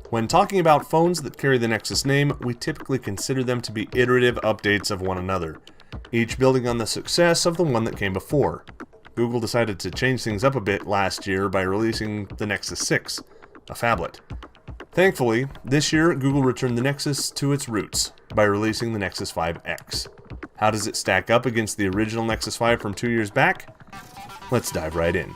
When talking about phones that carry the Nexus name, we typically consider them to be iterative updates of one another, each building on the success of the one that came before. Google decided to change things up a bit last year by releasing the Nexus 6, a phablet. Thankfully, this year Google returned the Nexus to its roots by releasing the Nexus 5X. How does it stack up against the original Nexus 5 from 2 years back? Let's dive right in.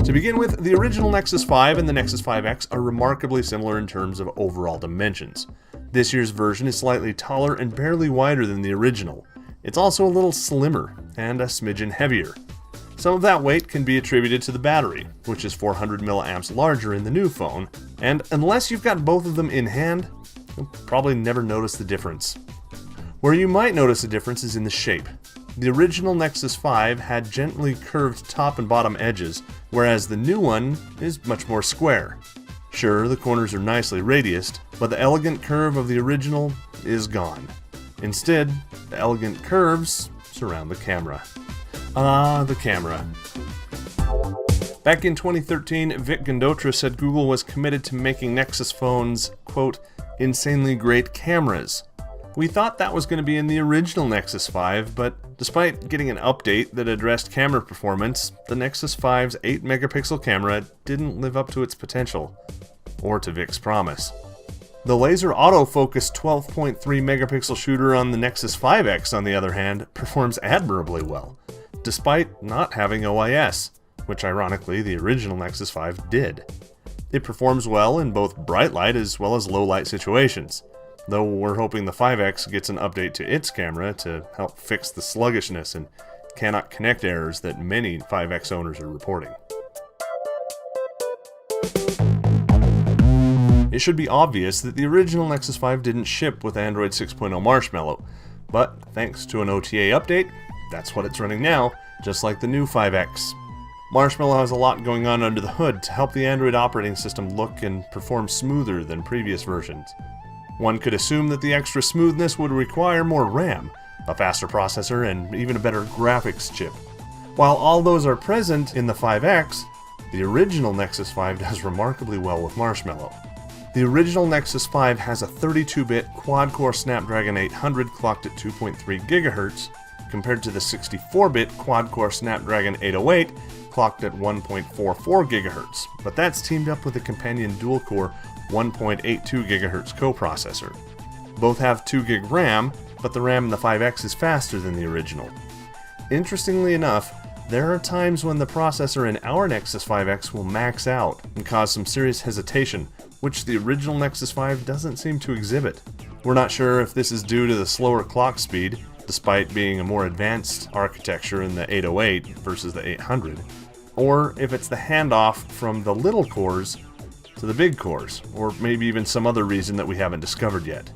To begin with, the original Nexus 5 and the Nexus 5X are remarkably similar in terms of overall dimensions. This year's version is slightly taller and barely wider than the original. It's also a little slimmer and a smidgen heavier. Some of that weight can be attributed to the battery, which is 400 mAh larger in the new phone, and unless you've got both of them in hand, you'll probably never notice the difference. Where you might notice a difference is in the shape. The original Nexus 5 had gently curved top and bottom edges, whereas the new one is much more square. Sure, the corners are nicely radiused, but the elegant curve of the original is gone. Instead, the elegant curves surround the camera. Ah, the camera. Back in 2013, Vic Gundotra said Google was committed to making Nexus phones, quote, insanely great cameras. We thought that was going to be in the original Nexus 5, but despite getting an update that addressed camera performance, the Nexus 5's 8-megapixel camera didn't live up to its potential, or to Vic's promise. The laser autofocus 12.3-megapixel shooter on the Nexus 5X, on the other hand, performs admirably well, despite not having OIS, which ironically the original Nexus 5 did. It performs well in both bright light as well as low light situations, though we're hoping the 5X gets an update to its camera to help fix the sluggishness and cannot connect errors that many 5X owners are reporting. It should be obvious that the original Nexus 5 didn't ship with Android 6.0 Marshmallow, but thanks to an OTA update, that's what it's running now, just like the new 5X. Marshmallow has a lot going on under the hood to help the Android operating system look and perform smoother than previous versions. One could assume that the extra smoothness would require more RAM, a faster processor, and even a better graphics chip. While all those are present in the 5X, the original Nexus 5 does remarkably well with Marshmallow. The original Nexus 5 has a 32-bit quad-core Snapdragon 800 clocked at 2.3 GHz, compared to the 64-bit quad-core Snapdragon 808 clocked at 1.44 GHz, but that's teamed up with a companion dual-core 1.82 GHz coprocessor. Both have 2 GB RAM, but the RAM in the 5X is faster than the original. Interestingly enough, there are times when the processor in our Nexus 5X will max out and cause some serious hesitation, which the original Nexus 5 doesn't seem to exhibit. We're not sure if this is due to the slower clock speed, despite being a more advanced architecture in the 808 versus the 800, or if it's the handoff from the little cores to the big cores, or maybe even some other reason that we haven't discovered yet.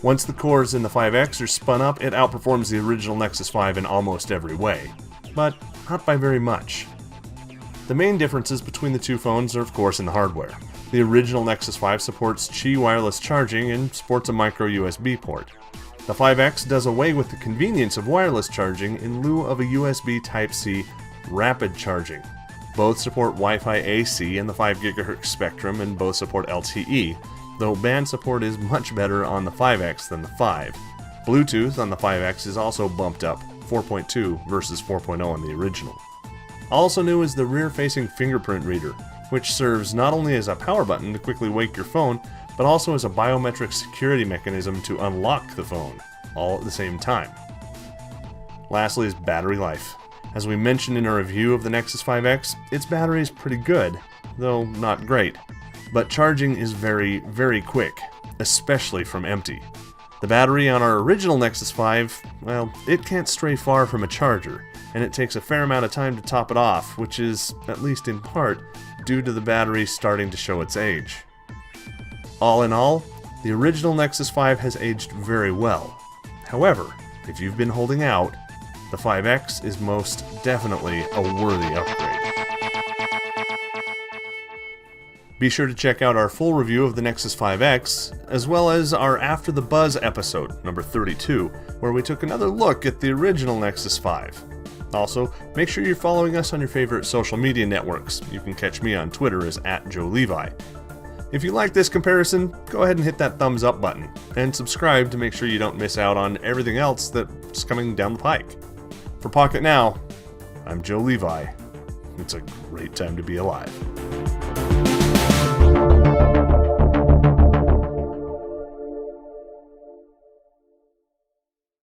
Once the cores in the 5X are spun up, it outperforms the original Nexus 5 in almost every way, but not by very much. The main differences between the two phones are of course in the hardware. The original Nexus 5 supports Qi wireless charging and sports a micro USB port. The 5X does away with the convenience of wireless charging in lieu of a USB Type-C rapid charging. Both support Wi-Fi AC in the 5 GHz spectrum and both support LTE, though band support is much better on the 5X than the 5. Bluetooth on the 5X is also bumped up, 4.2 versus 4.0 on the original. Also new is the rear-facing fingerprint reader, which serves not only as a power button to quickly wake your phone, but also as a biometric security mechanism to unlock the phone, all at the same time. Lastly is battery life. As we mentioned in our review of the Nexus 5X, its battery is pretty good, though not great. But charging is very, very quick, especially from empty. The battery on our original Nexus 5, well, it can't stray far from a charger, and it takes a fair amount of time to top it off, which is, at least in part, due to the battery starting to show its age. All in all, the original Nexus 5 has aged very well. However, if you've been holding out, the 5X is most definitely a worthy upgrade. Be sure to check out our full review of the Nexus 5X, as well as our After the Buzz episode, number 32, where we took another look at the original Nexus 5. Also, make sure you're following us on your favorite social media networks. You can catch me on Twitter as @JoeLevi. If you like this comparison, go ahead and hit that thumbs up button, and subscribe to make sure you don't miss out on everything else that's coming down the pike. For Pocketnow, I'm Joe Levi. It's a great time to be alive.